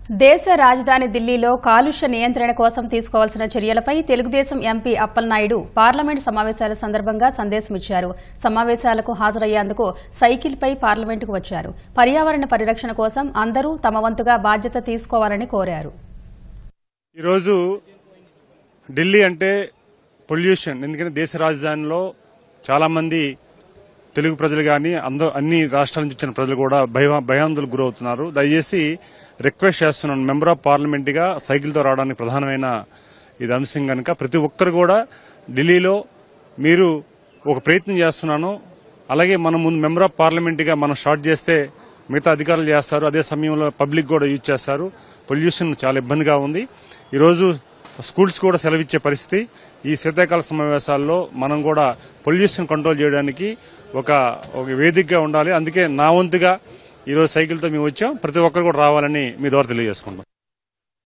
దేశ రాజధాని ఢిల్లీలో కాలుష్య నియంత్రణ కోసం తీసుకోవాల్సిన చర్యలపై తెలుగుదేశం ఎంపీ అప్పలనాయుడు పార్లమెంటు సమావేశాల సందర్భంగా సందేశమిచ్చారు. సమావేశాలకు హాజరయ్యేందుకు సైకిల్పై పార్లమెంటుకు వచ్చారు. పర్యావరణ పరిరక్షణ కోసం అందరూ తమ వంతుగా బాధ్యత తీసుకోవాలని కోరారు. ఈరోజు ఢిల్లీ అంటే పొల్యూషన్, ఎందుకంటే దేశ రాజధానిలో చాలా మంది తెలుగు ప్రజలు కానీ అన్ని రాష్ట్రాల నుంచి వచ్చిన ప్రజలు కూడా భయాందోళనకు గురవుతున్నారు. దయచేసి రిక్వెస్ట్ చేస్తున్నాను, మెంబర్ ఆఫ్ పార్లమెంట్ గా సైకిల్తో రావడానికి ప్రధానమైన ఇది అంశం కనుక ప్రతి ఒక్కరు కూడా ఢిల్లీలో మీరు ఒక ప్రయత్నం చేస్తున్నాను. అలాగే మనం ముందు మెంబర్ ఆఫ్ పార్లమెంట్ గా మనం స్టార్ట్ చేస్తే మిగతా అధికారులు చేస్తారు, అదే సమయంలో పబ్లిక్ కూడా యూజ్ చేస్తారు. పొల్యూషన్ చాలా ఇబ్బందిగా ఉంది. ఈరోజు స్కూల్స్ కూడా సెలవిచ్చే పరిస్థితి. ఈ శీతాకాల సమావేశాల్లో మనం కూడా పొల్యూషన్ కంట్రోల్ చేయడానికి ఒక వేదికగా ఉండాలి. అందుకే నా వంతుగా ఈరోజు సైకిల్తో మేము వచ్చాం. ప్రతి ఒక్కరు కూడా రావాలని మీ ద్వారా తెలియజేసుకుంటాం.